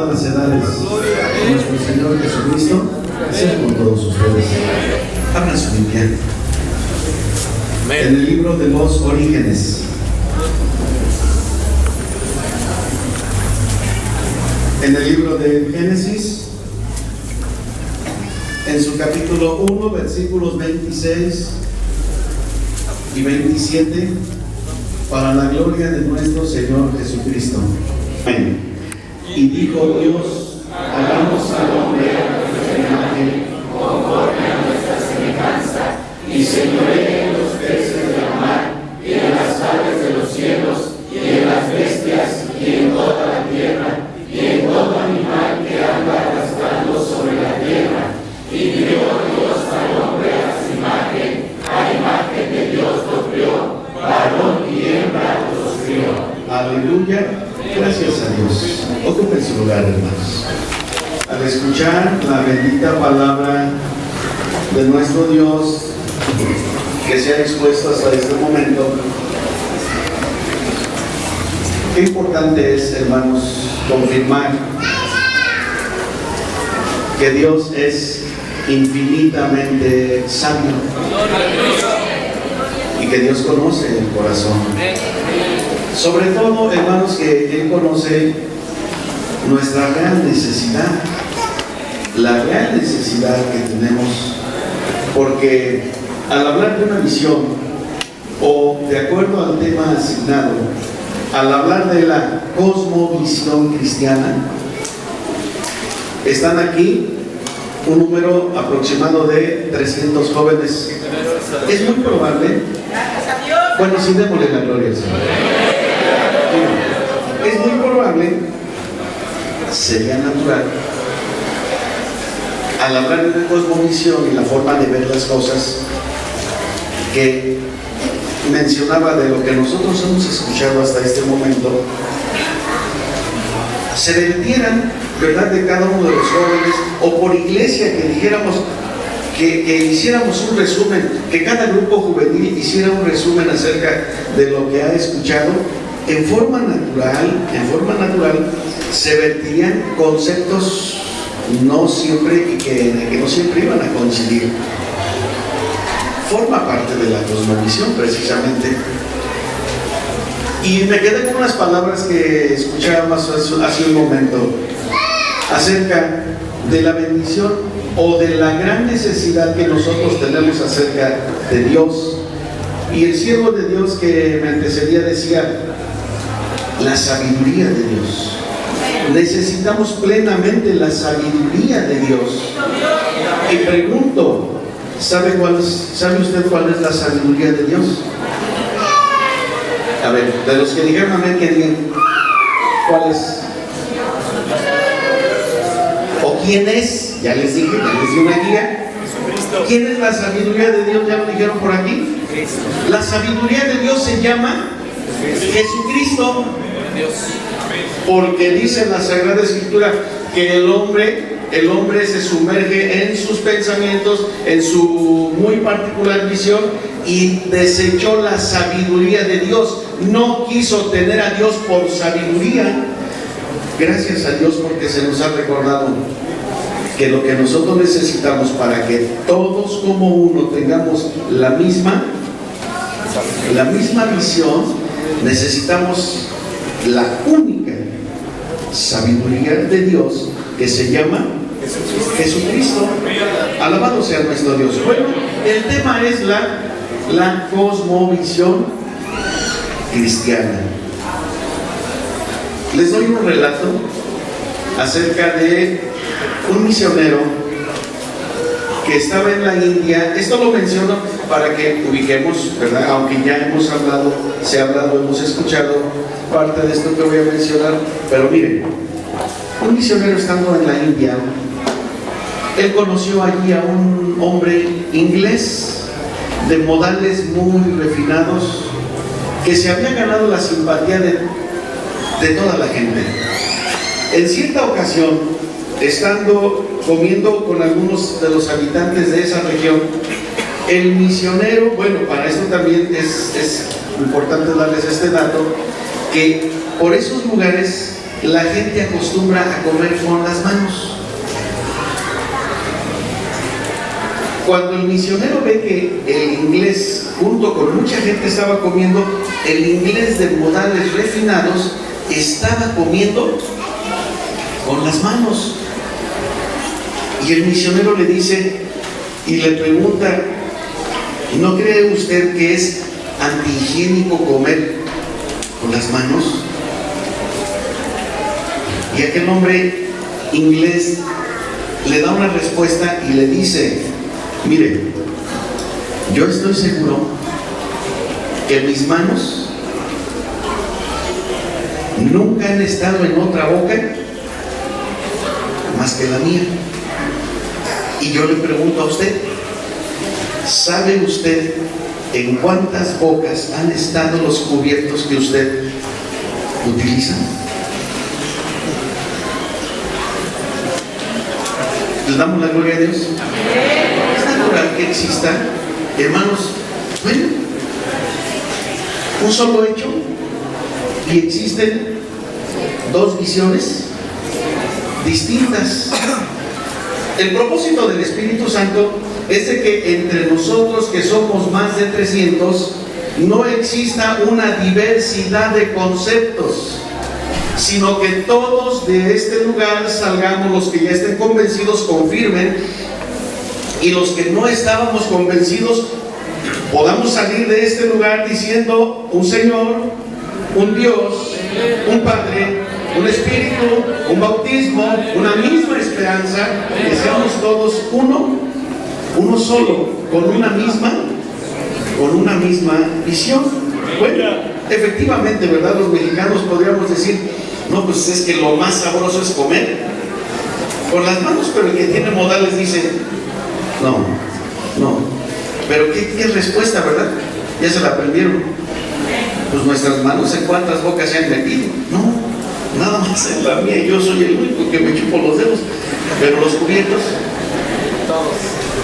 todas las edades. Nuestro Señor Jesucristo sea con todos ustedes. Abran su Biblia. En el libro de los Orígenes. En el libro de Génesis, en su capítulo 1, versículos 26 y 27, para la gloria de nuestro Señor Jesucristo. Amén. Y dijo Dios: hagamos al hombre a nuestra imagen, conforme a nuestra semejanza, y señoree en los peces de la mar, y en las aves de los cielos, y en las bestias, y en toda la tierra, y en todo animal que anda arrastrando sobre la tierra. Y crió Dios al hombre a su imagen, a imagen de Dios lo crió, varón y hembra los crió. Aleluya, gracias a Dios. Ocupen su lugar, hermanos. Al escuchar la bendita palabra de nuestro Dios que se ha expuesto hasta este momento, qué importante es, hermanos, confirmar que Dios es infinitamente sabio y que Dios conoce el corazón. Sobre todo, hermanos, que Él conoce nuestra real necesidad, la real necesidad que tenemos, porque al hablar de una visión o de acuerdo al tema asignado, al hablar de la cosmovisión cristiana, están aquí un número aproximado de 300 jóvenes. Es muy probable, bueno, sí, démosle la gloria al Señor. Es muy probable, sería natural, al hablar de una cosmovisión y la forma de ver las cosas, que mencionaba de lo que nosotros hemos escuchado hasta este momento, se vertieran, ¿verdad?, de cada uno de los jóvenes, o por iglesia que dijéramos, que hiciéramos un resumen, que cada grupo juvenil hiciera un resumen acerca de lo que ha escuchado. En forma natural se vertirían conceptos no siempre y que no siempre iban a coincidir. Forma parte de la cosmovisión, precisamente. Y me quedé con unas palabras que escuchábamos hace un momento acerca de la bendición o de la gran necesidad que nosotros tenemos acerca de Dios. Y el siervo de Dios que me antecedía decía: la sabiduría de Dios. Necesitamos plenamente la sabiduría de Dios. Y pregunto, ¿sabe usted cuál es la sabiduría de Dios? A ver, de los que dijeron amén, que digan, ¿cuál es? ¿O quién es? Ya les dije, ya les di una guía. ¿Quién es la sabiduría de Dios? ¿Ya lo dijeron por aquí? La sabiduría de Dios se llama Jesucristo. Porque dice en la Sagrada Escritura que el hombre se sumerge en sus pensamientos, en su muy particular visión, y desechó la sabiduría de Dios. No quiso tener a Dios por sabiduría. Gracias a Dios, porque se nos ha recordado que lo que nosotros necesitamos para que todos como uno tengamos la misma visión, necesitamos la única sabiduría de Dios, que se llama Jesucristo. Alabado sea nuestro Dios. Bueno, el tema es la cosmovisión cristiana. Les doy un relato acerca de un misionero que estaba en la India. Esto lo menciono para que ubiquemos, ¿verdad? Aunque ya hemos hemos escuchado parte de esto que voy a mencionar, pero miren, un misionero estando en la India, él conoció allí a un hombre inglés de modales muy refinados, que se había ganado la simpatía de toda la gente. En cierta ocasión, estando comiendo con algunos de los habitantes de esa región, el misionero, bueno, para esto también es importante darles este dato, que por esos lugares la gente acostumbra a comer con las manos. Cuando el misionero ve que el inglés, junto con mucha gente, estaba comiendo el inglés de modales refinados, estaba comiendo con las manos. Y el misionero le dice y le pregunta: ¿no cree usted que es antihigiénico comer con las manos? Y aquel hombre inglés le da una respuesta y le dice: mire, yo estoy seguro que mis manos nunca han estado en otra boca más que la mía. Y yo le pregunto a usted, ¿sabe usted en cuántas bocas han estado los cubiertos que usted utiliza? ¿Le damos la gloria a Dios? Es natural que exista, hermanos, bueno, un solo hecho, y existen dos visiones distintas. El propósito del Espíritu Santo es de que entre nosotros, que somos más de 300, no exista una diversidad de conceptos, sino que todos de este lugar salgamos, los que ya estén convencidos confirmen, y los que no estábamos convencidos podamos salir de este lugar diciendo: un Señor, un Dios, un Padre, un Espíritu, un bautismo, una misma esperanza, que seamos todos uno solo, con una misma visión. Bueno, efectivamente, ¿verdad? Los mexicanos podríamos decir: no, pues es que lo más sabroso es comer con las manos, pero el que tiene modales dice: no. Pero ¿qué respuesta, verdad? Ya se la aprendieron. Pues nuestras manos, ¿en cuántas bocas se han metido? No, nada más en la mía. Yo soy el único que me chupo los dedos, pero los cubiertos, todos.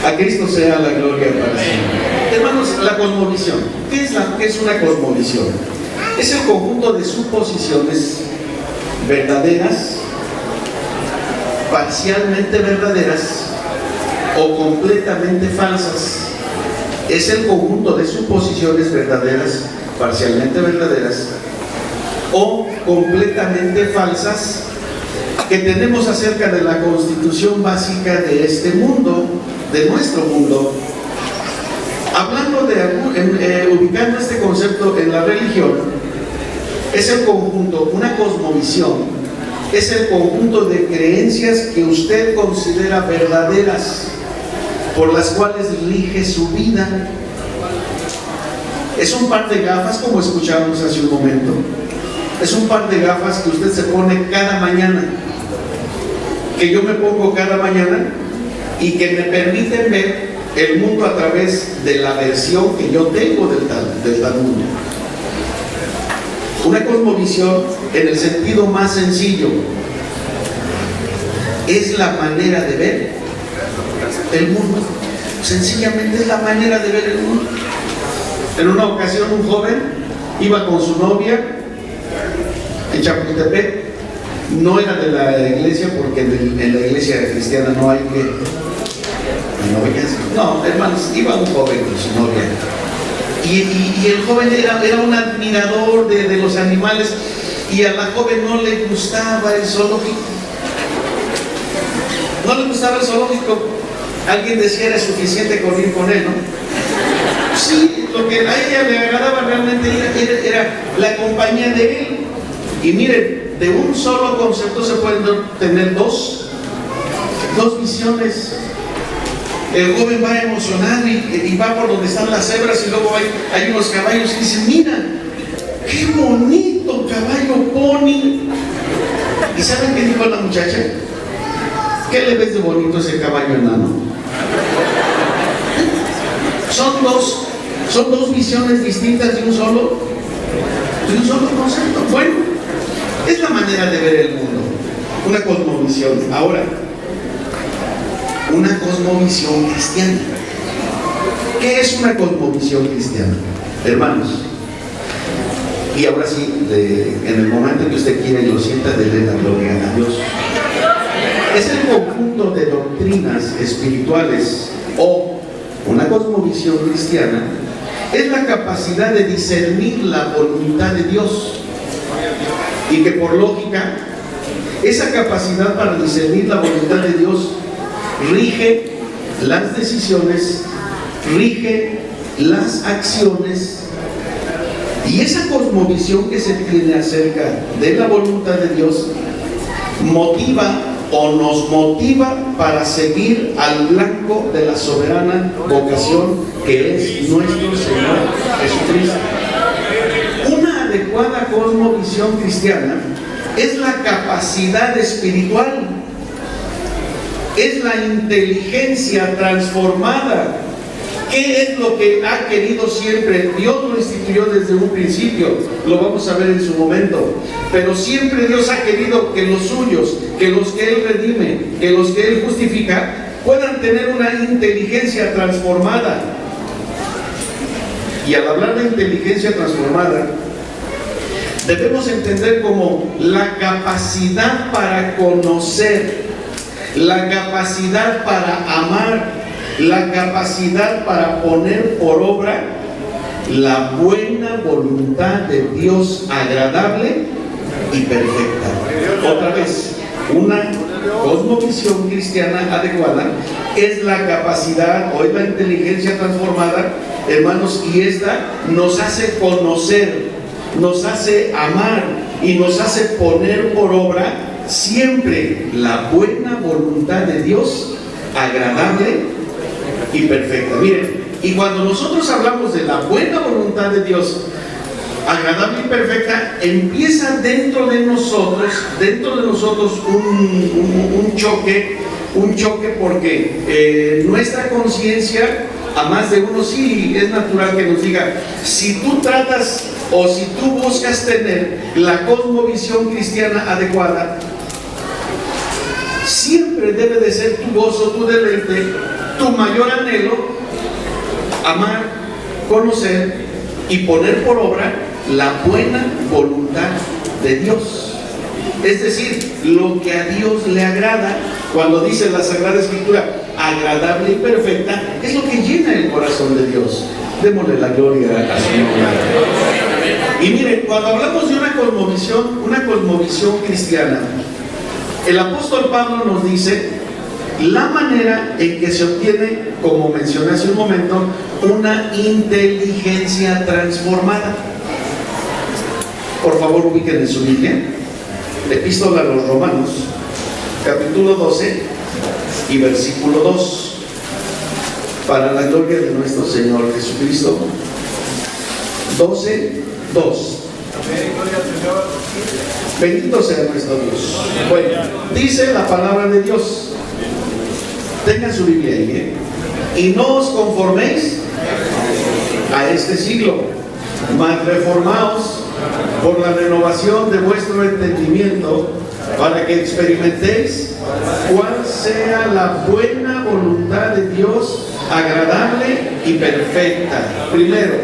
A Cristo sea la gloria para siempre. Hermanos, la cosmovisión. ¿Qué es una cosmovisión? Es el conjunto de suposiciones verdaderas, parcialmente verdaderas o completamente falsas. Es el conjunto de suposiciones verdaderas, parcialmente verdaderas o completamente falsas que tenemos acerca de la constitución básica de este mundo, de nuestro mundo. Hablando ubicando este concepto en la religión, es el conjunto, una cosmovisión, es el conjunto de creencias que usted considera verdaderas, por las cuales rige su vida. Es un par de gafas, como escuchábamos hace un momento. Es un par de gafas que usted se pone cada mañana, que yo me pongo cada mañana, y que me permiten ver el mundo a través de la versión que yo tengo del tal mundo. Una cosmovisión, en el sentido más sencillo, es la manera de ver el mundo. Sencillamente es la manera de ver el mundo. En una ocasión un joven iba con su novia en Chapultepec. No era de la iglesia, porque en la iglesia cristiana no hay que... No, hermanos, iba un joven con su novia. Y el joven era un admirador de los animales, y a la joven no le gustaba el zoológico. No le gustaba el zoológico. Alguien decía: era suficiente con ir con él, ¿no? Sí, lo que a ella le agradaba realmente era la compañía de él. Y miren, de un solo concepto se pueden tener dos visiones. El joven va emocionado y va por donde están las cebras, y luego hay unos caballos y dice: mira, qué bonito caballo pony. ¿Y saben qué dijo la muchacha? ¿Qué le ves de bonito ese caballo enano? Son dos visiones distintas de un solo concepto. Bueno, es la manera de ver el mundo, una cosmovisión. Ahora, una cosmovisión cristiana. ¿Qué es una cosmovisión cristiana? Hermanos, Y ahora sí, en el momento que usted quiera y lo sienta, dele la gloria a Dios. Es el conjunto de doctrinas espirituales o una cosmovisión cristiana, es la capacidad de discernir la voluntad de Dios. Y que por lógica, esa capacidad para discernir la voluntad de Dios rige las decisiones, rige las acciones, y esa cosmovisión que se tiene acerca de la voluntad de Dios motiva o nos motiva para seguir al blanco de la soberana vocación que es nuestro Señor Jesucristo. Una adecuada cosmovisión cristiana es la capacidad espiritual, es la inteligencia transformada. ¿Qué es lo que ha querido siempre? Dios lo instituyó desde un principio, lo vamos a ver en su momento, pero siempre Dios ha querido que los suyos, que los que Él redime, que los que Él justifica, puedan tener una inteligencia transformada. Y al hablar de inteligencia transformada, debemos entender como la capacidad para conocer, la capacidad para amar, la capacidad para poner por obra la buena voluntad de Dios agradable y perfecta. Otra vez, una cosmovisión cristiana adecuada es la capacidad o es la inteligencia transformada, hermanos, y esta nos hace conocer, nos hace amar y nos hace poner por obra siempre la buena voluntad de Dios agradable y perfecta. Miren, y cuando nosotros hablamos de la buena voluntad de Dios agradable y perfecta, empieza dentro de nosotros un choque porque nuestra conciencia, a más de uno, sí es natural que nos diga, si tú tratas o si tú buscas tener la cosmovisión cristiana adecuada, siempre debe de ser tu gozo, tu deleite, tu mayor anhelo, amar, conocer y poner por obra la buena voluntad de Dios. Es decir, lo que a Dios le agrada. Cuando dice la Sagrada Escritura, agradable y perfecta, es lo que llena el corazón de Dios. Démosle la gloria a su nombre. Y miren, cuando hablamos de una cosmovisión cristiana, el apóstol Pablo nos dice la manera en que se obtiene, como mencioné hace un momento, una inteligencia transformada. Por favor, ubiquen en su Biblia, Epístola a los Romanos, capítulo 12 y versículo 2. Para la gloria de nuestro Señor Jesucristo. 12, 2. Bendito sea nuestro Dios. Bueno, dice la palabra de Dios. Tengan su Biblia ahí, y no os conforméis a este siglo, mas reformaos por la renovación de vuestro entendimiento, para que experimentéis cuál sea la buena voluntad de Dios, agradable y perfecta. Primero,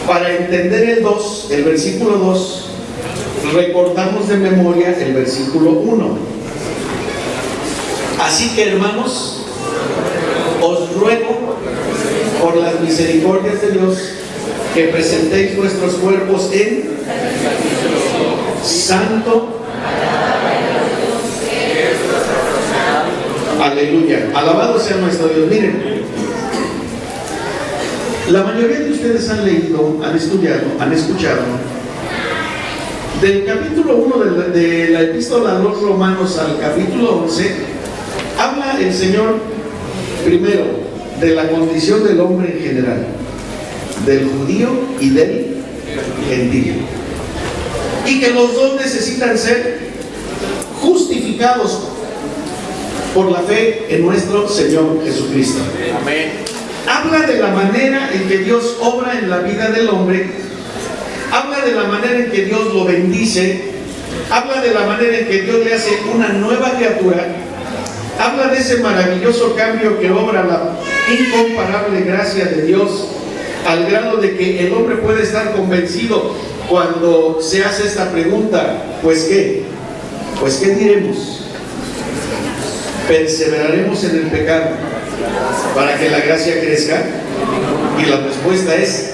para entender el versículo 2, recordamos de memoria el versículo 1. Así que, hermanos, os ruego por las misericordias de Dios que presentéis vuestros cuerpos en santo, aleluya, alabado sea nuestro Dios. Miren, la mayoría de ustedes han leído, han estudiado, han escuchado del capítulo 1 de la Epístola a los Romanos al capítulo 11. Habla el Señor primero de la condición del hombre en general, del judío y del gentil, y que los dos necesitan ser justificados por la fe en nuestro Señor Jesucristo. Amén. Habla de la manera en que Dios obra en la vida del hombre, habla de la manera en que Dios lo bendice, habla de la manera en que Dios le hace una nueva criatura. Habla de ese maravilloso cambio que obra la incomparable gracia de Dios al grado de que el hombre puede estar convencido cuando se hace esta pregunta: ¿pues qué? ¿Pues qué diremos? ¿Perseveraremos en el pecado para que la gracia crezca? Y la respuesta es: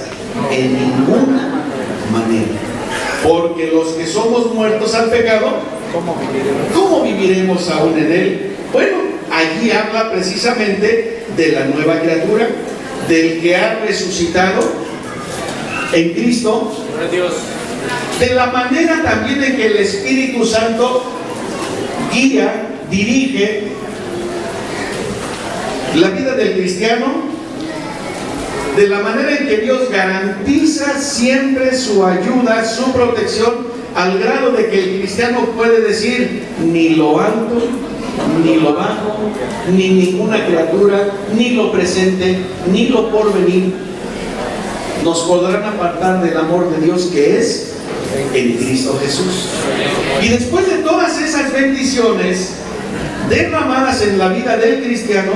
en ninguna manera. Porque los que somos muertos al pecado, ¿cómo viviremos aún en él? Bueno, allí habla precisamente de la nueva criatura, del que ha resucitado en Cristo, de la manera también en que el Espíritu Santo guía, dirige la vida del cristiano, de la manera en que Dios garantiza siempre su ayuda, su protección, al grado de que el cristiano puede decir: ni lo alto, ni lo bajo, ni ninguna criatura, ni lo presente, ni lo porvenir nos podrán apartar del amor de Dios que es en Cristo Jesús. Y después de todas esas bendiciones derramadas en la vida del cristiano,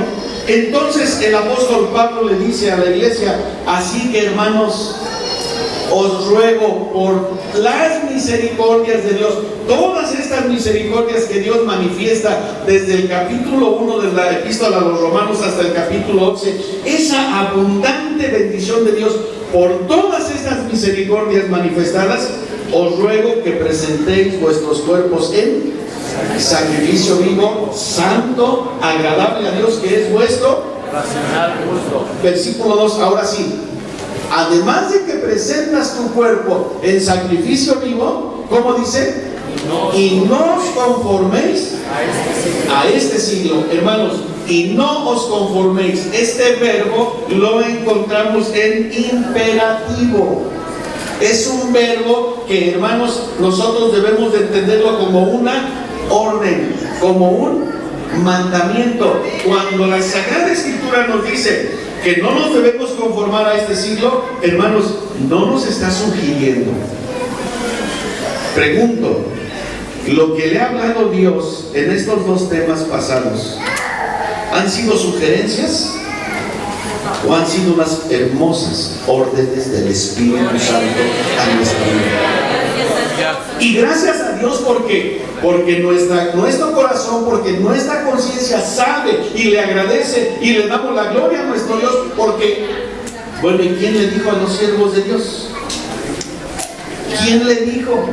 entonces el apóstol Pablo le dice a la iglesia: así que, hermanos, os ruego por las misericordias de Dios, todas estas misericordias que Dios manifiesta desde el capítulo 1 de la epístola a los Romanos hasta el capítulo 11, esa abundante bendición de Dios, por todas estas misericordias manifestadas, os ruego que presentéis vuestros cuerpos en sacrificio vivo, santo, agradable a Dios, que es vuestro racional culto. Versículo 2, ahora sí: además de que presentas tu cuerpo en sacrificio vivo, ¿cómo dice? Y no os conforméis a este siglo. Hermanos, y no os conforméis, este verbo lo encontramos en imperativo. Es un verbo que, hermanos, nosotros debemos de entenderlo como una orden, como un mandamiento. Cuando la Sagrada Escritura nos dice que no nos debemos conformar a este siglo, hermanos, no nos está sugiriendo. Pregunto: ¿lo que le ha hablado Dios en estos dos temas pasados han sido sugerencias o han sido unas hermosas órdenes del Espíritu Santo a nuestra vida? Y gracias a Dios porque nuestro corazón, porque nuestra conciencia sabe y le agradece y le damos la gloria a nuestro Dios, porque, bueno, ¿y quién le dijo a los siervos de Dios? ¿Quién le dijo?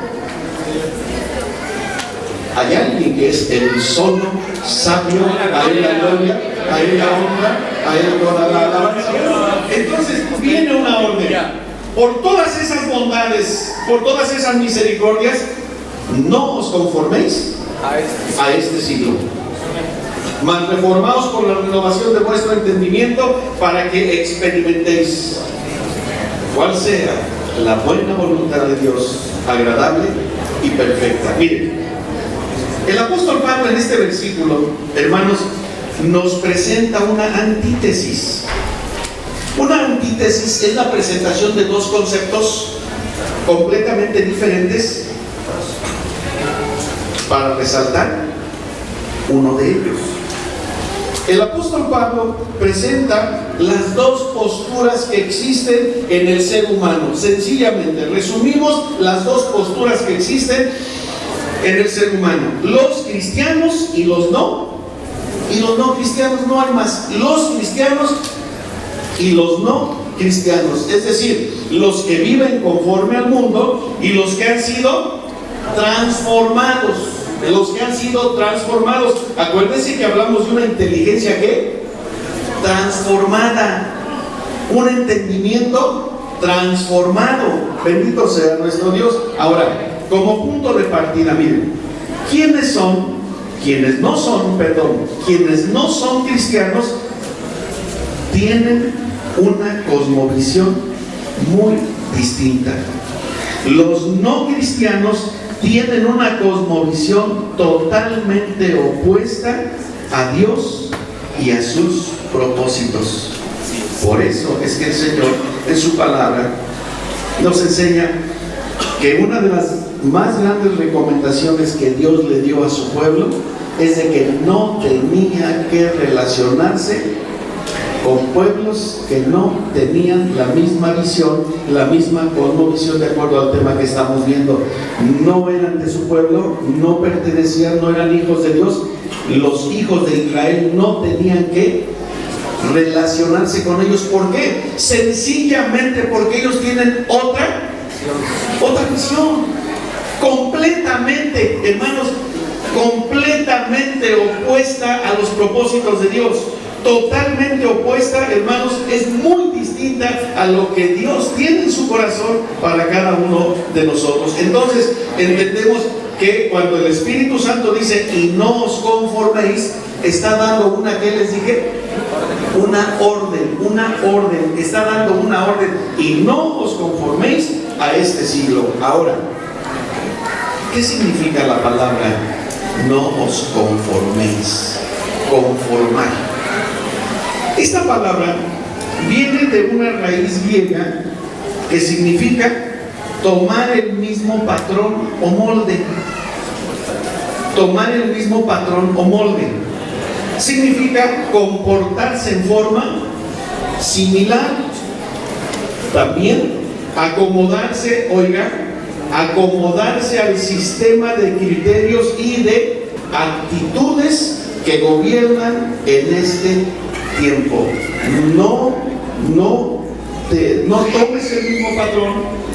Hay alguien que es el solo sabio, a él la gloria, a él la honra, a él toda la alabanza. Entonces viene una orden: por todas esas bondades, por todas esas misericordias, no os conforméis a este siglo, mas reformaos por la renovación de vuestro entendimiento, para que experimentéis cuál sea la buena voluntad de Dios, agradable y perfecta. Miren, el apóstol Pablo en este versículo, hermanos, nos presenta una antítesis. Una antítesis es la presentación de dos conceptos completamente diferentes para resaltar uno de ellos. El apóstol Pablo presenta las dos posturas que existen en el ser humano. Sencillamente, resumimos las dos posturas que existen en el ser humano: los cristianos y los no cristianos. No hay más. Los cristianos y los no cristianos, es decir, los que viven conforme al mundo y los que han sido transformados. Acuérdense que hablamos de una inteligencia ¿qué? Transformada, un entendimiento transformado. Bendito sea nuestro Dios. Ahora, como punto de partida, miren, quienes no son cristianos tienen una cosmovisión muy distinta. Los no cristianos tienen una cosmovisión totalmente opuesta a Dios y a sus propósitos. Por eso es que el Señor en su palabra nos enseña que una de las más grandes recomendaciones que Dios le dio a su pueblo es de que no tenía que relacionarse con pueblos que no tenían la misma visión, la misma cosmovisión, de acuerdo al tema que estamos viendo. No eran de su pueblo, no pertenecían, no eran hijos de Dios. Los hijos de Israel no tenían que relacionarse con ellos. ¿Por qué? Sencillamente porque ellos tienen otra visión, completamente, hermanos, completamente opuesta a los propósitos de Dios, totalmente opuesta, hermanos, es muy distinta a lo que Dios tiene en su corazón para cada uno de nosotros. Entonces entendemos que cuando el Espíritu Santo dice y no os conforméis, está dando una, ¿qué les dije? Una orden, está dando una orden, y no os conforméis a este siglo. Ahora, ¿qué significa la palabra no os conforméis? Conformar. Esta palabra viene de una raíz griega que significa tomar el mismo patrón o molde. Tomar el mismo patrón o molde. Significa comportarse en forma similar. También acomodarse, acomodarse al sistema de criterios y de actitudes que gobiernan en este tiempo. No tomes el mismo patrón,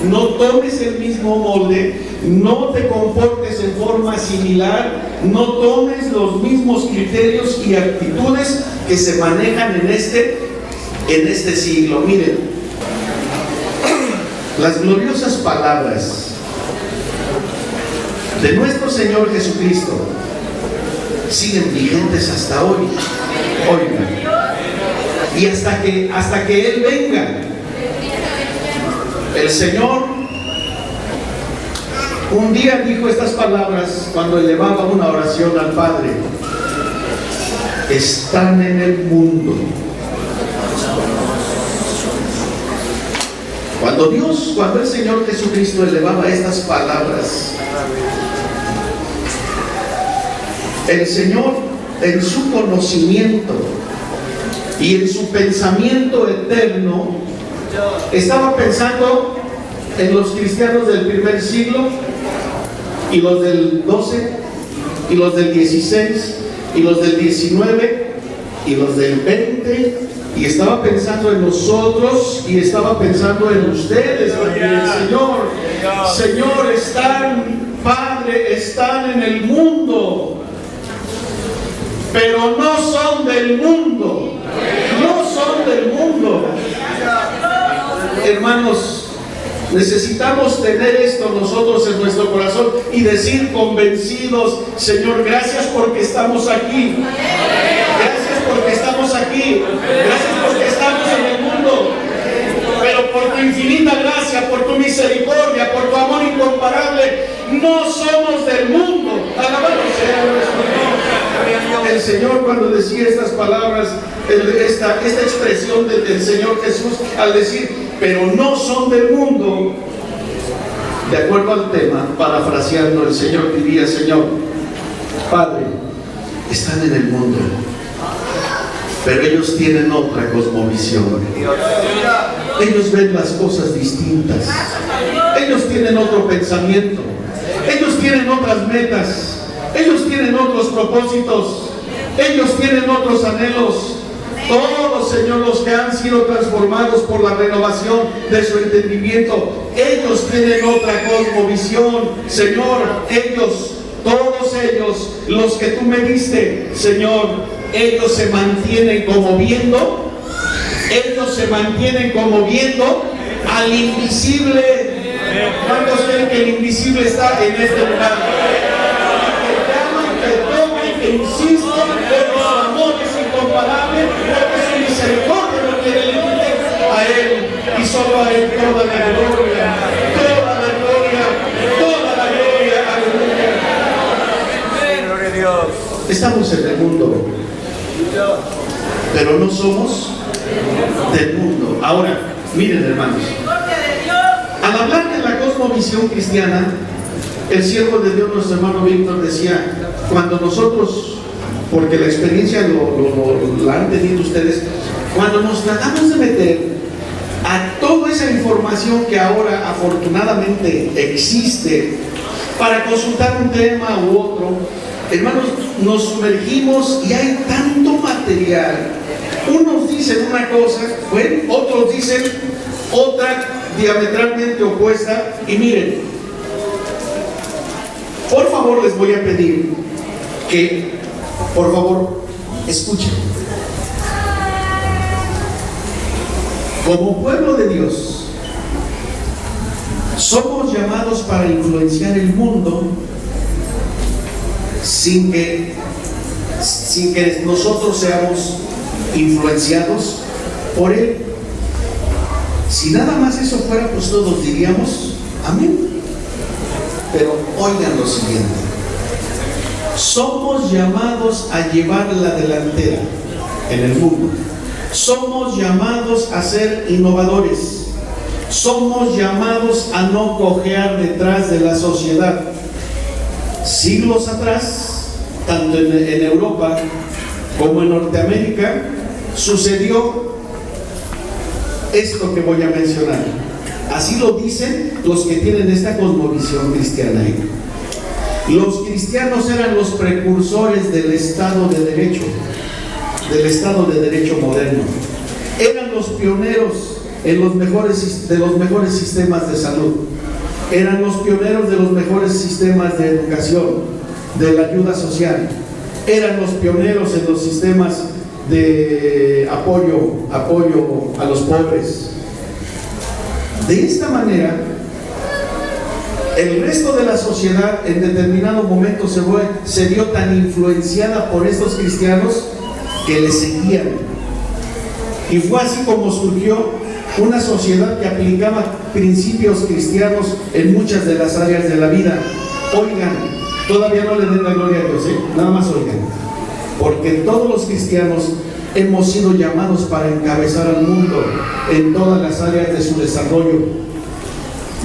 no tomes el mismo molde, no te comportes en forma similar, no tomes los mismos criterios y actitudes que se manejan en este siglo. Miren, las gloriosas palabras de nuestro Señor Jesucristo siguen vigentes hasta hoy. Oigan, y hasta que Él venga. El Señor un día dijo estas palabras cuando elevaba una oración al Padre: están en el mundo. Cuando el Señor Jesucristo elevaba estas palabras, el Señor, en su conocimiento y en su pensamiento eterno, estaba pensando en los cristianos del primer siglo, y los del 12, y los del 16, y los del 19, y los del 20, y estaba pensando en nosotros, y estaba pensando en ustedes también. Señor, Padre, están en el mundo, pero no son del mundo. No son del mundo. Hermanos, necesitamos tener esto nosotros en nuestro corazón y decir convencidos: Señor, gracias porque estamos aquí. Gracias porque estamos aquí. Gracias porque estamos en el mundo. Pero por tu infinita gracia, por tu misericordia, por tu amor incomparable, no somos del mundo. Alabado sea nuestro Dios. El Señor, cuando decía estas palabras, esta expresión del Señor Jesús, al decir, pero no son del mundo, de acuerdo al tema, parafraseando, el Señor diría: Señor, Padre, están en el mundo, pero ellos tienen otra cosmovisión. Ellos ven las cosas distintas. Ellos tienen otro pensamiento. Ellos tienen otras metas. Ellos tienen otros propósitos. Ellos tienen otros anhelos. Todos, Señor, los que han sido transformados por la renovación de su entendimiento, ellos tienen otra cosmovisión. Señor, todos ellos, los que tú me diste, Señor, ellos se mantienen como viendo. Ellos se mantienen como viendo al invisible. ¿Cuántos creen que el invisible está en este lugar? Que llaman, que toman, que insisten, porque su amor es incomparable, porque su misericordia no tiene límite. A Él y solo a Él toda la gloria, toda la gloria, toda la gloria. Aleluya. Gloria a Dios. Estamos en el mundo, pero no somos del mundo. Ahora, miren, hermanos, al hablar de la cosmovisión cristiana, el siervo de Dios, nuestro hermano Víctor, decía: cuando nosotros, porque la experiencia la han tenido ustedes, cuando nos tratamos de meter a toda esa información que ahora afortunadamente existe para consultar un tema u otro, hermanos, nos sumergimos y hay tanto material. Unos dicen una cosa, bueno, otros dicen otra diametralmente opuesta. Y miren, por favor les voy a pedir que, por favor, escuchen. Como pueblo de Dios, somos llamados para influenciar el mundo sin que nosotros seamos influenciados por él. Si nada más eso fuera, pues todos diríamos amén. Pero oigan lo siguiente: somos llamados a llevar la delantera en el mundo. Somos llamados a ser innovadores. Somos llamados a no cojear detrás de la sociedad. Siglos atrás, tanto en Europa como en Norteamérica, sucedió esto que voy a mencionar. Así lo dicen los que tienen esta cosmovisión cristiana. Los cristianos eran los precursores del Estado de Derecho, del Estado de Derecho moderno. Eran los pioneros de los mejores sistemas de salud. Eran los pioneros de los mejores sistemas de educación, de la ayuda social. Eran los pioneros en los sistemas de apoyo a los pobres. De esta manera, el resto de la sociedad en determinado momento se vio tan influenciada por estos cristianos que les seguían. Y fue así como surgió una sociedad que aplicaba principios cristianos en muchas de las áreas de la vida. Oigan, todavía no le den la gloria a Dios, nada más oigan, porque todos los cristianos hemos sido llamados para encabezar al mundo en todas las áreas de su desarrollo.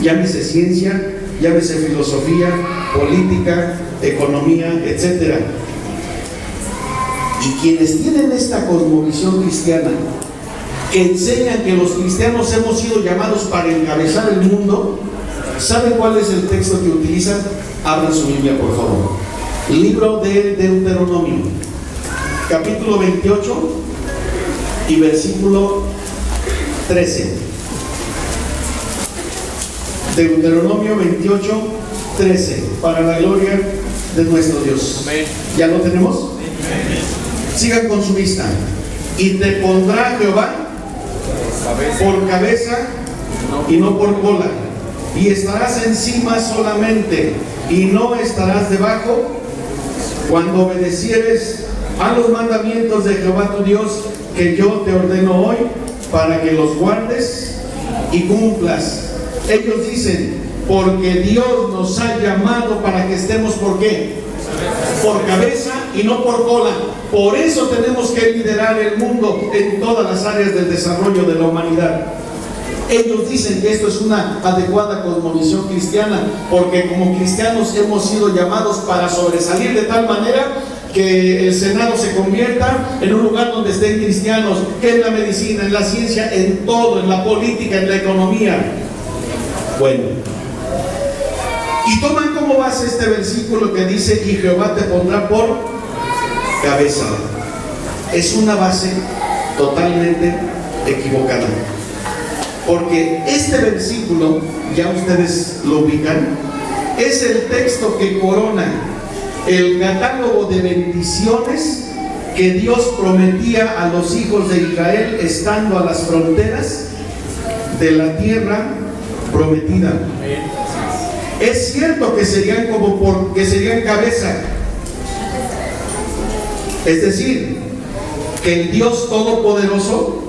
Llámese ciencia, llámese filosofía, política, economía, etc. Y quienes tienen esta cosmovisión cristiana, que enseñan que los cristianos hemos sido llamados para encabezar el mundo, ¿saben cuál es el texto que utilizan? Abran su Biblia, por favor. Libro de Deuteronomio, capítulo 28 y versículo 13. Deuteronomio 28, 13, para la gloria de nuestro Dios. Amén. ¿Ya lo tenemos? Amén. Sigan con su vista. Y te pondrá Jehová por cabeza y no por cola, y estarás encima solamente y no estarás debajo, cuando obedecieres a los mandamientos de Jehová tu Dios, que yo te ordeno hoy, para que los guardes y cumplas. Ellos dicen, porque Dios nos ha llamado para que estemos, ¿por qué? Por cabeza y no por cola. Por eso tenemos que liderar el mundo en todas las áreas del desarrollo de la humanidad. Ellos dicen que esto es una adecuada cosmovisión cristiana, porque como cristianos hemos sido llamados para sobresalir de tal manera que el Senado se convierta en un lugar donde estén cristianos, que en la medicina, en la ciencia, en todo, en la política, en la economía. Bueno, y toman como base este versículo que dice, y Jehová te pondrá por cabeza. Es una base totalmente equivocada, porque este versículo, ya ustedes lo ubican, es el texto que corona el catálogo de bendiciones que Dios prometía a los hijos de Israel estando a las fronteras de la tierra prometida. Es cierto que serían que serían cabeza, es decir, que el Dios Todopoderoso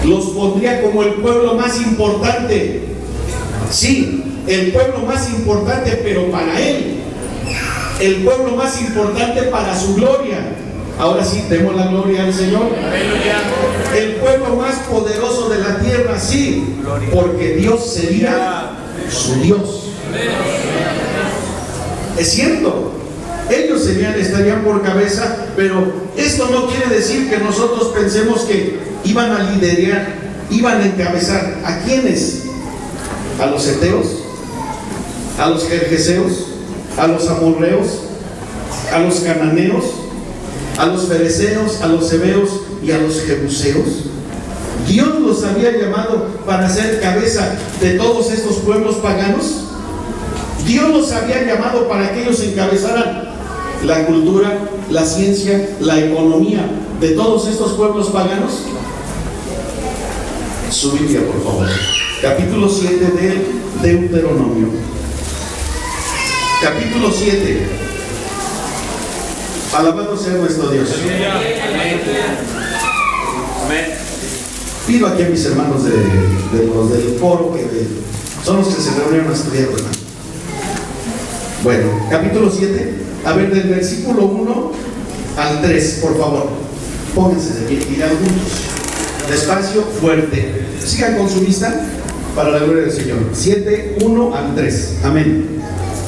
los pondría como el pueblo más importante. Sí, el pueblo más importante, pero para Él. El pueblo más importante para su gloria. Ahora sí, demos la gloria al Señor. El pueblo más poderoso de la tierra, sí, porque Dios sería su Dios. Es cierto, ellos estarían por cabeza, Pero esto no quiere decir que nosotros pensemos que iban a liderar, iban a encabezar. ¿A quiénes? ¿A los heteos? ¿A los gergeseos? ¿A los amorreos? ¿A los cananeos? ¿A los fereceos? ¿A los heveos y a los jebuseos? Dios los había llamado para ser cabeza de todos estos pueblos paganos. Dios los había llamado para que ellos encabezaran la cultura, la ciencia, la economía de todos estos pueblos paganos. Su Biblia, por favor. Capítulo 7 del Deuteronomio. Capítulo 7. Alabado sea nuestro Dios. Amén. Pido aquí a mis hermanos de los del foro, que son los que se reunieron a estudiar, ¿verdad? Bueno, capítulo 7, a ver, del versículo 1 al 3, por favor. Pónganse de pie y lean juntos. Despacio, fuerte. Sigan con su vista para la gloria del Señor. 7, 1 al 3. Amén.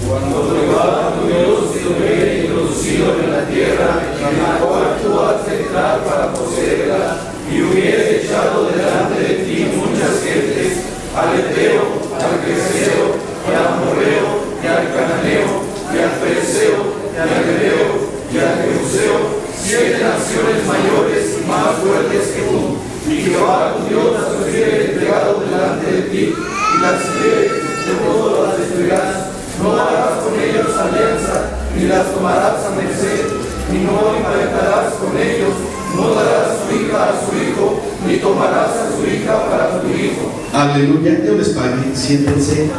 Cuando Jehová tu Dios te hubiere introducido en la tierra en la cual tú has de entrar para poseerla, y hubiere echado delante de ti muchas gentes, al heteo, al gergeseo, y al amorreo, y al cananeo, y al fereceo, y al heveo, y al jebuseo, 7 naciones mayores y más fuertes que tú, y Jehová tu Dios las hubiere entregado delante de ti, y las hieres de todo las destruirás. No harás con ellos alianza, ni las tomarás a merced, ni no emparentarás con ellos, no darás su hija a su hijo, ni tomarás a su hija para tu hijo. Aleluya, Dios les pague, siéntense.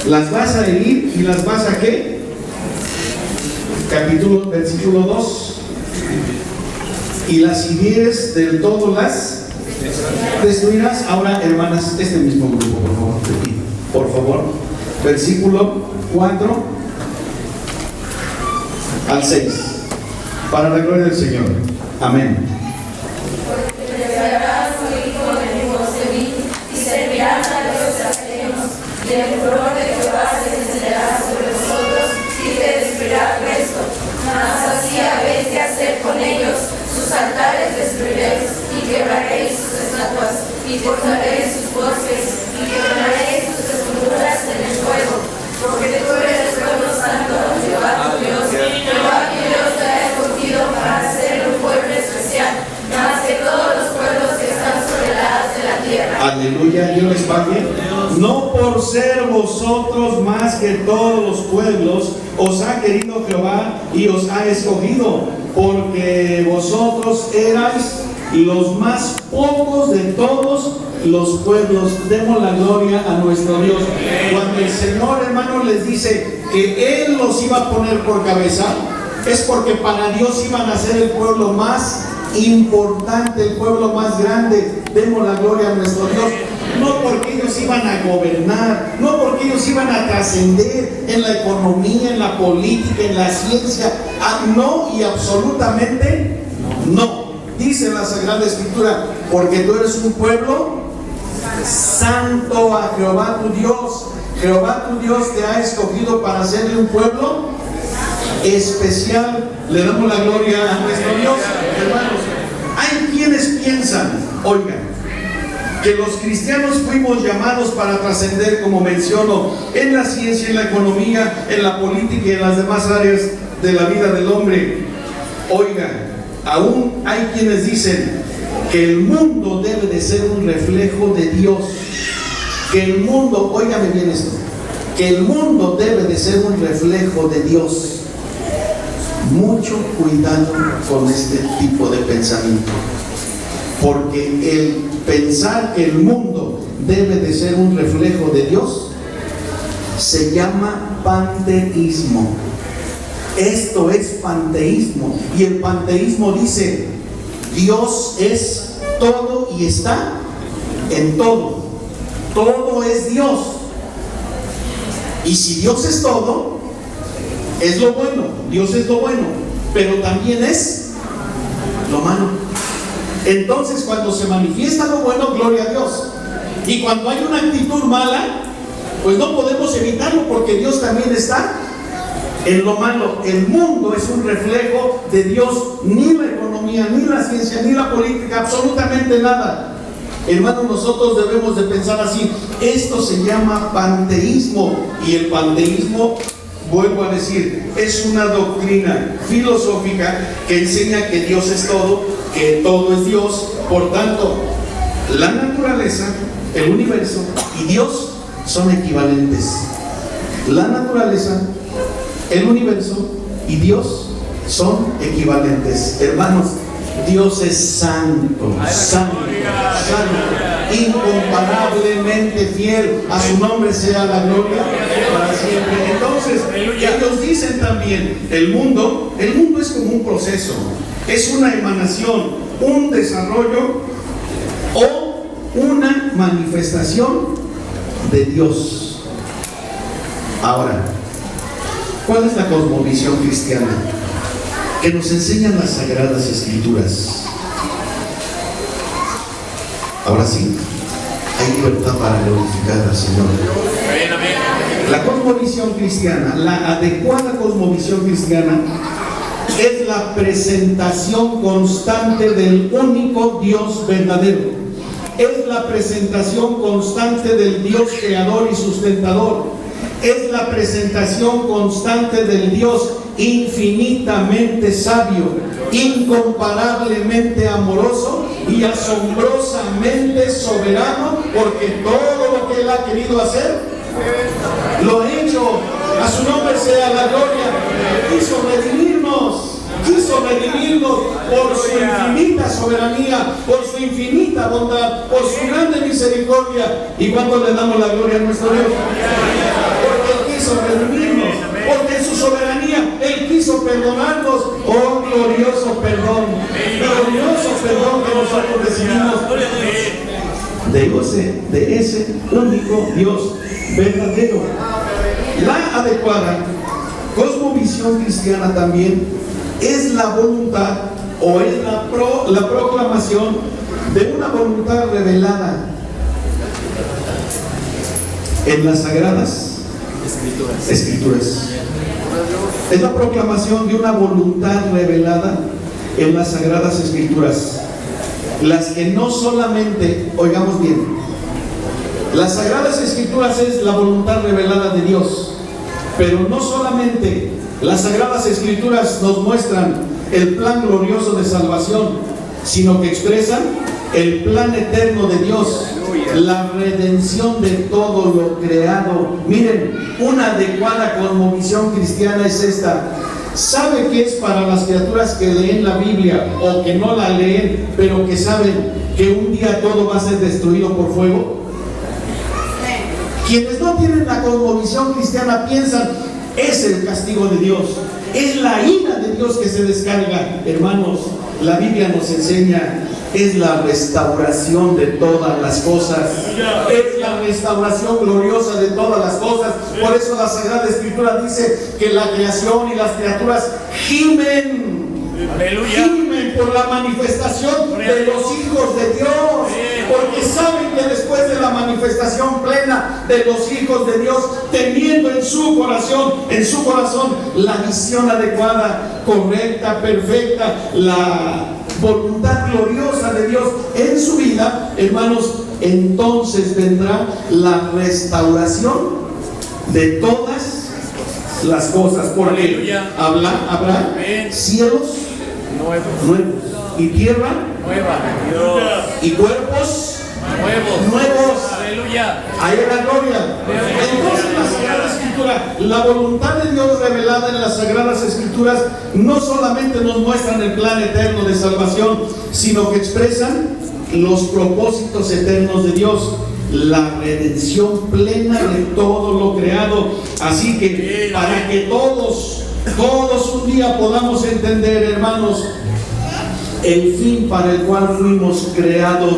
Las vas a herir y las vas a ¿qué? Versículo 2. Y las hirieres del todo las destruirás. Ahora, hermanas, este mismo grupo, por favor, por favor. Versículo 4 al 6. Para la gloria del Señor. Amén. Porque desearás su hijo enemigos de mí, y servirán a los ajenos, y el furor de Jehová se encenderá sobre vosotros, y te destruirá presto. Mas así habéis de hacer con ellos, sus altares destruiréis, y quebraréis sus estatuas, y cortaréis sus bosques, y quebraréis sus esculturas en el fuego, porque tú eres pueblo santo, Jehová tu Dios. Jehová tu Dios te ha escogido para ser un pueblo especial, más que todos los pueblos que están sobre la haz de la tierra. Aleluya, Dios les pague. No por ser vosotros más que todos los pueblos os ha querido Jehová y os ha escogido, porque vosotros erais los más pocos de todos los pueblos. Demos la gloria a nuestro Dios. Cuando el Señor, hermano, les dice que Él los iba a poner por cabeza, es porque para Dios iban a ser el pueblo más importante, el pueblo más grande. Demos la gloria a nuestro Dios. No porque ellos iban a gobernar, no porque ellos iban a trascender en la economía, en la política, en la ciencia. No, y absolutamente no. Dice la Sagrada Escritura, porque tú eres un pueblo santo a Jehová tu Dios. Jehová tu Dios te ha escogido para ser un pueblo especial. Le damos la gloria a nuestro Dios. Hermanos, hay quienes piensan, oigan, que los cristianos fuimos llamados para trascender, como menciono, en la ciencia, en la economía, en la política y en las demás áreas de la vida del hombre. Oigan, aún hay quienes dicen que el mundo debe de ser un reflejo de Dios. Que el mundo, óigame bien esto, que el mundo debe de ser un reflejo de Dios. Mucho cuidado con este tipo de pensamiento, porque el pensar que el mundo debe de ser un reflejo de Dios se llama panteísmo. Esto es panteísmo, y el panteísmo dice: Dios es todo y está en todo. Todo es Dios. Y si Dios es todo, es lo bueno. Dios es lo bueno, pero también es lo malo. Entonces, cuando se manifiesta lo bueno, gloria a Dios. Y cuando hay una actitud mala, pues no podemos evitarlo, porque Dios también está en lo malo. El mundo es un reflejo de Dios, ni la economía, ni la ciencia, ni la política, absolutamente nada. Hermanos, nosotros debemos de pensar así. Esto se llama panteísmo, y el panteísmo, vuelvo a decir, es una doctrina filosófica que enseña que Dios es todo, que todo es Dios. Por tanto, la naturaleza, el universo y Dios son equivalentes. La naturaleza, el universo y Dios son equivalentes. Hermanos, Dios es santo, santo, santo, incomparablemente fiel. A su nombre sea la gloria para siempre. Entonces, ellos dicen también, el mundo es como un proceso, es una emanación, un desarrollo o una manifestación de Dios. Ahora, ¿cuál es la cosmovisión cristiana que nos enseñan las Sagradas Escrituras? Ahora sí, hay libertad para glorificar al Señor. La cosmovisión cristiana, la adecuada cosmovisión cristiana, es la presentación constante del único Dios verdadero. Es la presentación constante del Dios creador y sustentador. Es la presentación constante del Dios infinitamente sabio, incomparablemente amoroso y asombrosamente soberano, porque todo lo que Él ha querido hacer, lo ha hecho. A su nombre sea la gloria. Quiso redimirnos por su infinita soberanía, por su infinita bondad, por su grande misericordia. ¿Y cuándo le damos la gloria a nuestro Dios? Porque Él quiso redimirnos, porque en su soberanía Él quiso perdonarnos. Oh, glorioso perdón que nosotros recibimos de ese único Dios verdadero. La adecuada cosmovisión cristiana también es la voluntad, o es la proclamación de una voluntad revelada en las Sagradas Escrituras. Es la proclamación de una voluntad revelada en las Sagradas Escrituras, las que no solamente, oigamos bien, las Sagradas Escrituras es la voluntad revelada de Dios, pero no solamente las Sagradas Escrituras nos muestran el plan glorioso de salvación, sino que expresan el plan eterno de Dios, la redención de todo lo creado. Miren, una adecuada cosmovisión cristiana es esta. ¿Sabe qué es para las criaturas que leen la Biblia o que no la leen, pero que saben que un día todo va a ser destruido por fuego? Quienes no tienen la cosmovisión cristiana piensan, es el castigo de Dios, es la ira de Dios que se descarga. Hermanos, la Biblia nos enseña, es la restauración de todas las cosas, es la restauración gloriosa de todas las cosas. Por eso la Sagrada Escritura dice que la creación y las criaturas gimen por la manifestación de los hijos de Dios, porque saben que después de la manifestación plena de los hijos de Dios, teniendo en su corazón la visión adecuada, correcta, perfecta, la voluntad gloriosa de Dios en su vida, hermanos, entonces vendrá la restauración de todas las cosas, porque habrá cielos nuevos y tierra nueva y cuerpos nuevos. Ahí es la gloria. Entonces la Sagrada Escritura, la voluntad de Dios revelada en las Sagradas Escrituras, no solamente nos muestran el plan eterno de salvación, sino que expresan los propósitos eternos de Dios, la redención plena de todo lo creado. Así que para que todos un día podamos entender, hermanos, el fin para el cual fuimos creados,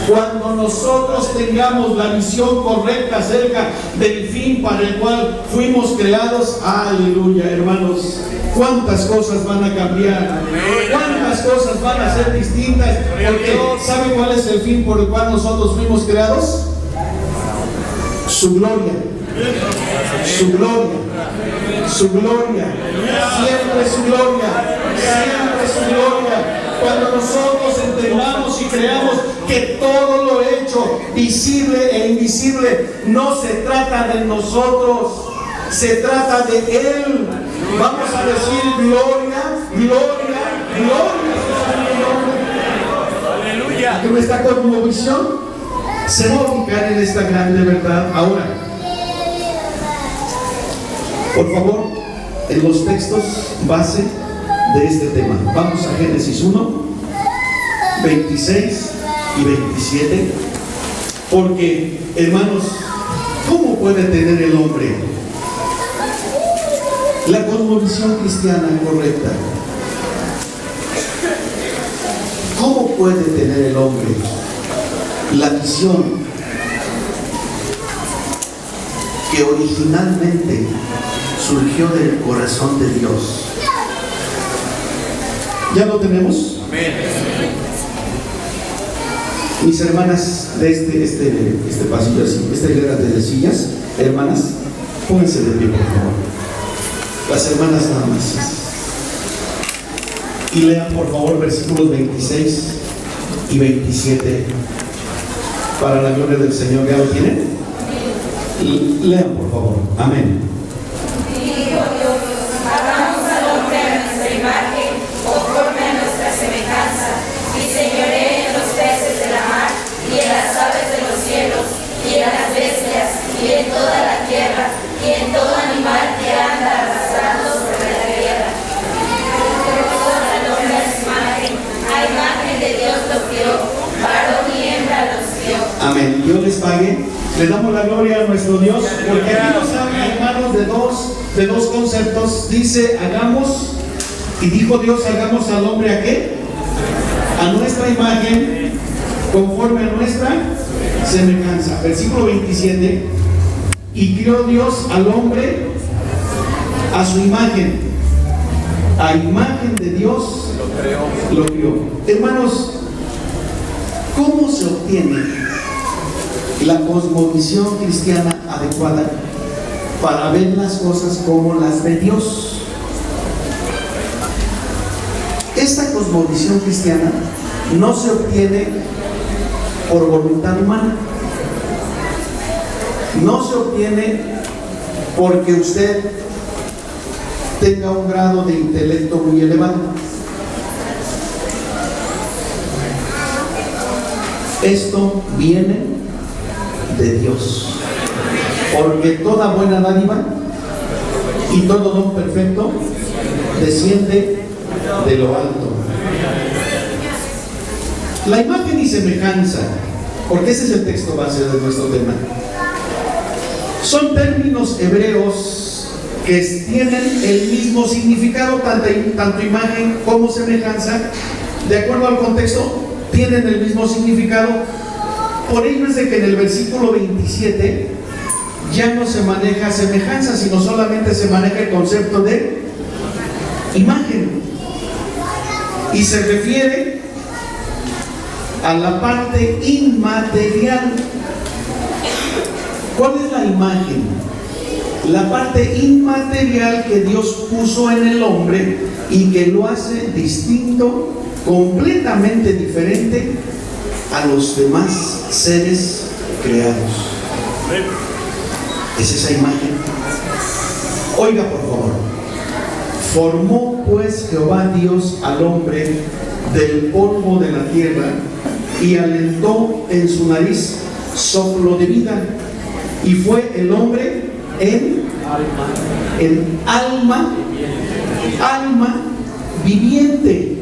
cuando nosotros tengamos la visión correcta acerca del fin para el cual fuimos creados, aleluya, hermanos, cuántas cosas van a cambiar, cuántas cosas van a ser distintas, porque ¿sabe cuál es el fin por el cual nosotros fuimos creados? Su gloria. Su gloria, su gloria, siempre su gloria, siempre su gloria. Cuando nosotros entendamos y creamos que todo lo hecho, visible e invisible, no se trata de nosotros, se trata de Él. Vamos a decir gloria, gloria, gloria. Aleluya. Que nuestra cosmovisión se va a ubicar en esta grande verdad. Ahora, por favor, en los textos base de este tema, vamos a Génesis 1, 26 y 27, porque, hermanos, ¿cómo puede tener el hombre la cosmovisión cristiana correcta? ¿Cómo puede tener el hombre la visión que originalmente surgió del corazón de Dios? ¿Ya lo tenemos? Mis hermanas de este pasillo así, esta hilera de sillas, hermanas, pónganse de pie, por favor. Las hermanas nada más. Y lean por favor versículos 26 y 27 para la gloria del Señor. ¿Ya lo tienen? Lean por favor. Amén. Dijo Dios: hagamos al hombre a nuestra imagen, conforme a nuestra semejanza, y señoree en los peces de la mar, y en las aves de los cielos, y en las bestias, y en toda la tierra, y en todo animal que anda arrastrando sobre la tierra. Al hombre a su imagen, a imagen de Dios lo crió, varón y hembra los crió. Amén. Dios les pague. Le damos la gloria a nuestro Dios, porque aquí nos habla, hermanos, de dos conceptos. Dice, hagamos, y dijo Dios, hagamos al hombre ¿a qué? A nuestra imagen, conforme a nuestra semejanza. Versículo 27. Y crió Dios al hombre a su imagen. A imagen de Dios lo crió. Hermanos, ¿cómo se obtiene la cosmovisión cristiana adecuada para ver las cosas como las ve Dios? Esta cosmovisión cristiana no se obtiene por voluntad humana, no se obtiene porque usted tenga un grado de intelecto muy elevado. Esto viene de Dios, porque toda buena dádiva y todo don perfecto desciende de lo alto. La imagen y semejanza, porque ese es el texto base de nuestro tema, son términos hebreos que tienen el mismo significado, tanto imagen como semejanza, de acuerdo al contexto, tienen el mismo significado. Por ello es de que en el versículo 27 ya no se maneja semejanza, sino solamente se maneja el concepto de imagen, y se refiere a la parte inmaterial. ¿Cuál es la imagen? La parte inmaterial que Dios puso en el hombre y que lo hace distinto, completamente diferente a los demás seres creados. Es esa imagen. Oiga por favor: formó pues Jehová Dios al hombre del polvo de la tierra y alentó en su nariz soplo de vida, y fue el hombre en alma viviente.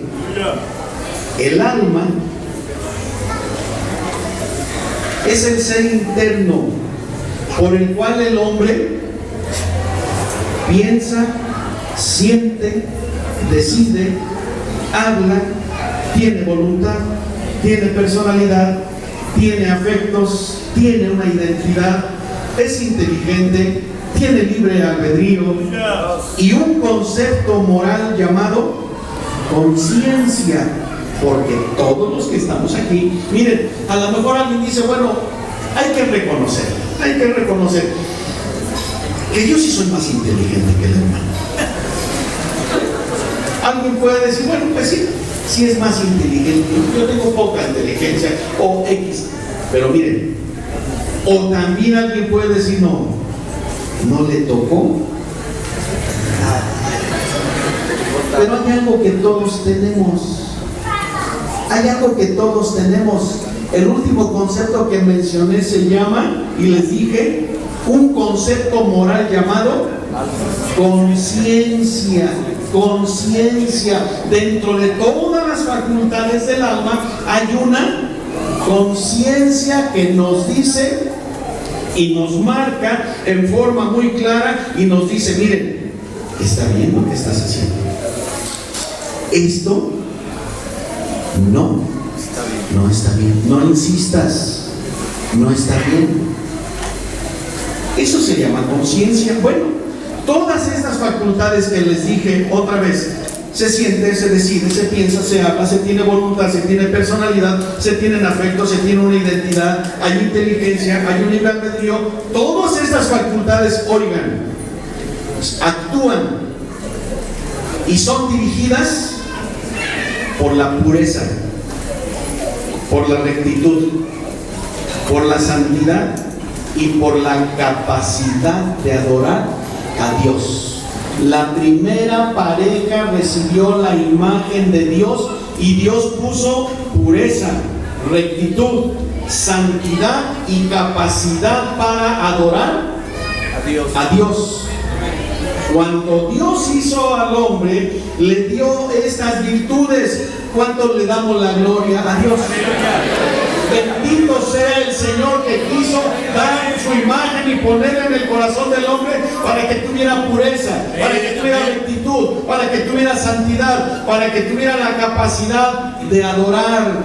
El alma es el ser interno por el cual el hombre piensa, siente, decide, habla, tiene voluntad, tiene personalidad, tiene afectos, tiene una identidad, es inteligente, tiene libre albedrío y un concepto moral llamado conciencia. Porque todos los que estamos aquí, miren, a lo mejor alguien dice, bueno, hay que reconocer. que yo sí soy más inteligente que el hermano. Alguien puede decir, bueno, pues sí, sí es más inteligente, yo tengo poca inteligencia, o X, pero miren, o también alguien puede decir, no le tocó. Pero hay algo que todos tenemos. Hay algo que todos tenemos. El último concepto que mencioné se llama, y les dije, un concepto moral llamado conciencia. Conciencia. Dentro de todas las facultades del alma hay una conciencia que nos dice y nos marca en forma muy clara y nos dice, miren, ¿está bien lo que estás haciendo? Esto no está bien. No insistas, no está bien. Eso se llama conciencia. Bueno, todas estas facultades que les dije otra vez, se siente, se decide, se piensa, se habla, se tiene voluntad, se tiene personalidad, se tienen afectos, se tiene una identidad, hay inteligencia, hay un libre albedrío. Todas estas facultades, oigan, actúan y son dirigidas por la pureza, por la rectitud, por la santidad y por la capacidad de adorar a Dios. La primera pareja recibió la imagen de Dios y Dios puso pureza, rectitud, santidad y capacidad para adorar a Dios. Cuando Dios hizo al hombre, le dio estas virtudes. ¿Cuánto le damos la gloria a Dios? Bendito sea el Señor que quiso dar su imagen y ponerla en el corazón del hombre para que tuviera pureza, para que tuviera rectitud, para que tuviera santidad, para que tuviera la capacidad de adorar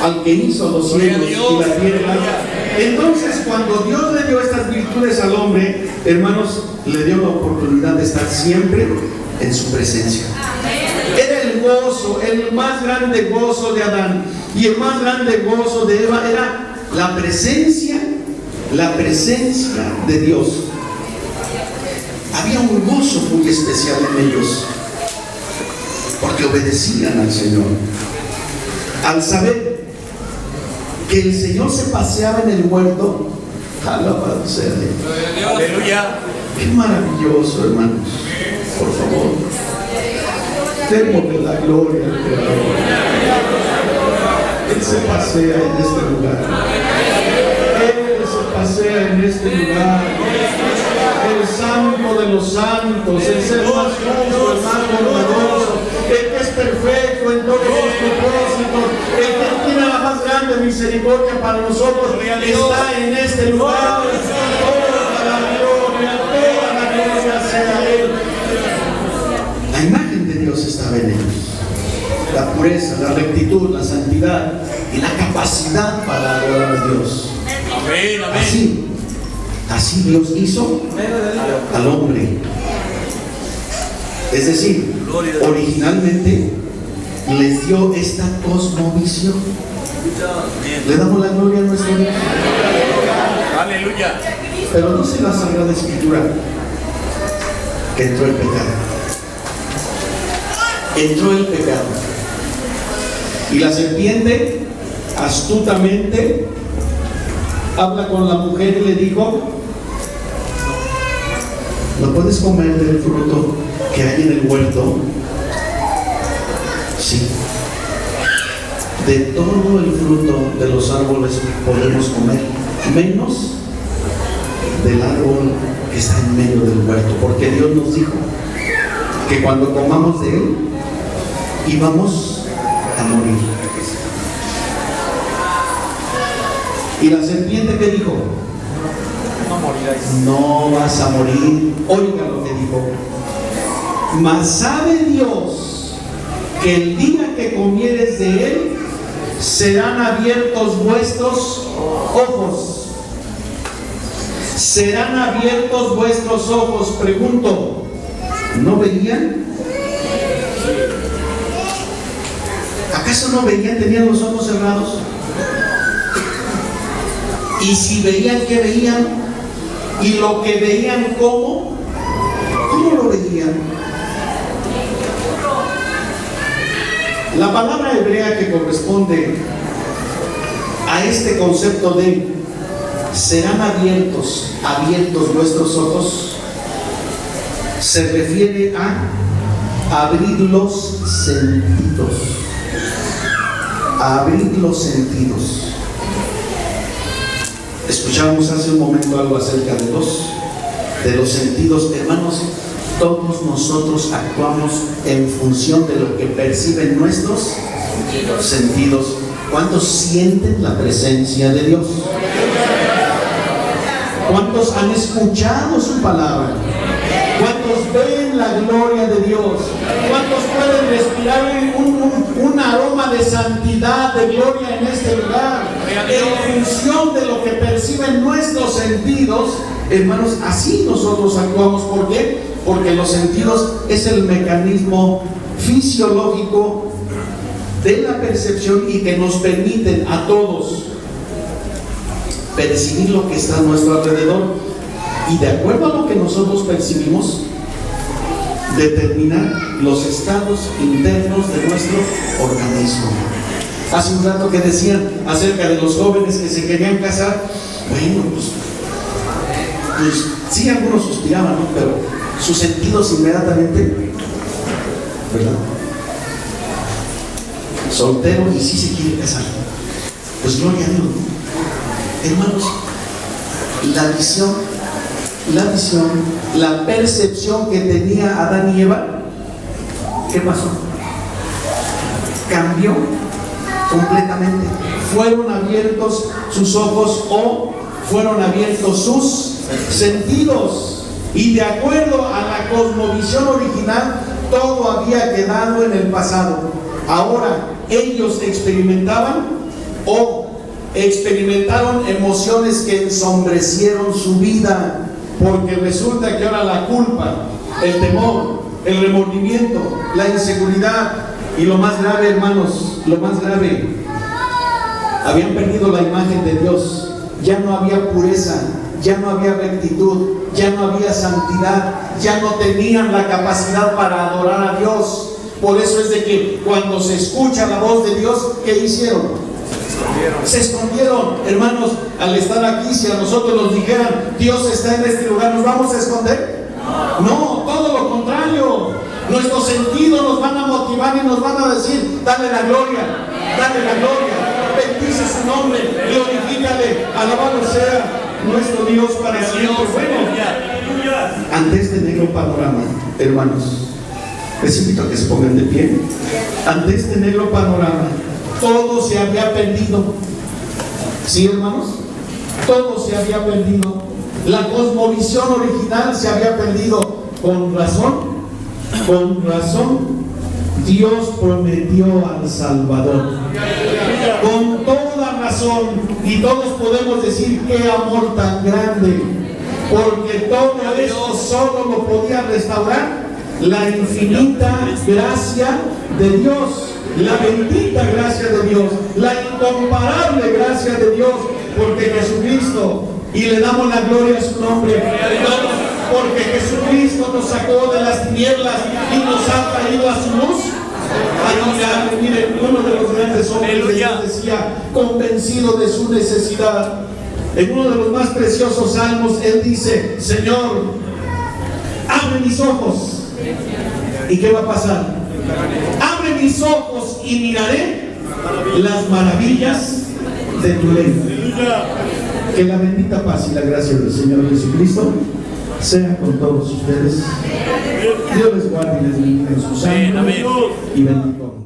al que hizo los cielos y la tierra. Entonces, cuando Dios le dio estas virtudes al hombre, hermanos, le dio la oportunidad de estar siempre en su presencia. Era el gozo, el más grande gozo de Adán y el más grande gozo de Eva era la presencia de Dios. Había un gozo muy especial en ellos porque obedecían al Señor. Al saber que el Señor se paseaba en el huerto, alabado sea Dios. Aleluya. Qué maravilloso, hermanos. Por favor, démosle la gloria al Creador. Él se pasea en este lugar. Él se pasea en este lugar. El santo de los santos, el ser más justo, el más bondadoso, el que es perfecto en todos sus propósitos, el que tiene la más grande misericordia para nosotros, está en este lugar. Toda la gloria sea Él. La imagen de Dios estaba en ellos. La pureza, la rectitud, la santidad y la capacidad para adorar a Dios. Amén, amén. Así Dios hizo al hombre. Es decir, originalmente les dio esta cosmovisión. Le damos la gloria a nuestro Dios. Aleluya. Pero dice la Sagrada Escritura que entró el pecado. Entró el pecado. Y la serpiente astutamente habla con la mujer y le dijo: ¿no puedes comer del fruto que hay en el huerto? Sí. De todo el fruto de los árboles podemos comer, menos del árbol que está en medio del huerto, porque Dios nos dijo que cuando comamos de él íbamos a morir. Y la serpiente, ¿qué dijo? No vas a morir. Oiga lo que dijo: mas sabe Dios que el día que comieres de él serán abiertos vuestros ojos. Serán abiertos vuestros ojos. Pregunto, ¿no veían? ¿Acaso no veían? ¿Tenían los ojos cerrados? Y si veían, ¿qué veían? Y lo que veían, ¿cómo lo veían? La palabra hebrea que corresponde a este concepto de serán abiertos vuestros ojos, se refiere a abrir los sentidos. A abrir los sentidos. Escuchamos hace un momento algo acerca de los sentidos. Hermanos, todos nosotros actuamos en función de lo que perciben nuestros sentidos. ¿Cuántos sienten la presencia de Dios? ¿Cuántos han escuchado su palabra? ¿Cuántos ven la gloria de Dios? ¿Cuántos pueden respirar un aroma de santidad, de gloria en este lugar? En función de lo que perciben nuestros sentidos, hermanos, así nosotros actuamos. ¿Por qué? Porque los sentidos es el mecanismo fisiológico de la percepción y que nos permiten a todos percibir lo que está a nuestro alrededor, y de acuerdo a lo que nosotros percibimos, determinar los estados internos de nuestro organismo. Hace un rato que decían acerca de los jóvenes que se querían casar. Bueno, pues sí, algunos suspiraban, ¿no? Pero sus sentidos inmediatamente, ¿verdad? Soltero y sí se quiere casar. Pues gloria a Dios, ¿no? Hermanos, la percepción que tenía Adán y Eva, ¿qué pasó? Cambió completamente. Fueron abiertos sus ojos o fueron abiertos sus sentidos. Y de acuerdo a la cosmovisión original, todo había quedado en el pasado. Ahora ellos experimentaron emociones que ensombrecieron su vida, porque resulta que ahora la culpa, el temor, el remordimiento, la inseguridad y lo más grave, hermanos, lo más grave, habían perdido la imagen de Dios. Ya no había pureza, ya no había rectitud, ya no había santidad, ya no tenían la capacidad para adorar a Dios. Por eso es de que cuando se escucha la voz de Dios, ¿qué hicieron? Se escondieron. Hermanos, al estar aquí, si a nosotros nos dijeran Dios está en este lugar, ¿nos vamos a esconder? No, todo lo contrario. Nuestros sentidos nos van a motivar y nos van a decir: dale la gloria, bendice su nombre, glorifícale, alabado sea nuestro Dios para siempre. Bueno, ante este negro panorama, hermanos, les invito a que se pongan de pie. Ante este negro panorama, todo se había perdido. ¿Sí, hermanos? Todo se había perdido. La cosmovisión original se había perdido. Con razón, Dios prometió al Salvador. Con toda razón. Y todos podemos decir: qué amor tan grande. Porque todo esto solo lo podía restaurar la infinita gracia de Dios, la bendita gracia de Dios, la incomparable gracia de Dios, porque Jesucristo, y le damos la gloria a su nombre, porque Jesucristo nos sacó de las tinieblas y nos ha traído a su luz. Miren, uno de los grandes hombres de Dios decía, convencido de su necesidad, en uno de los más preciosos salmos, él dice: Señor, abre mis ojos. ¿Y qué va a pasar? Abre mis ojos y miraré las maravillas de tu ley. Que la bendita paz y la gracia del Señor Jesucristo sea con todos ustedes. Dios les guarde y les bendiga en su santo y bendito.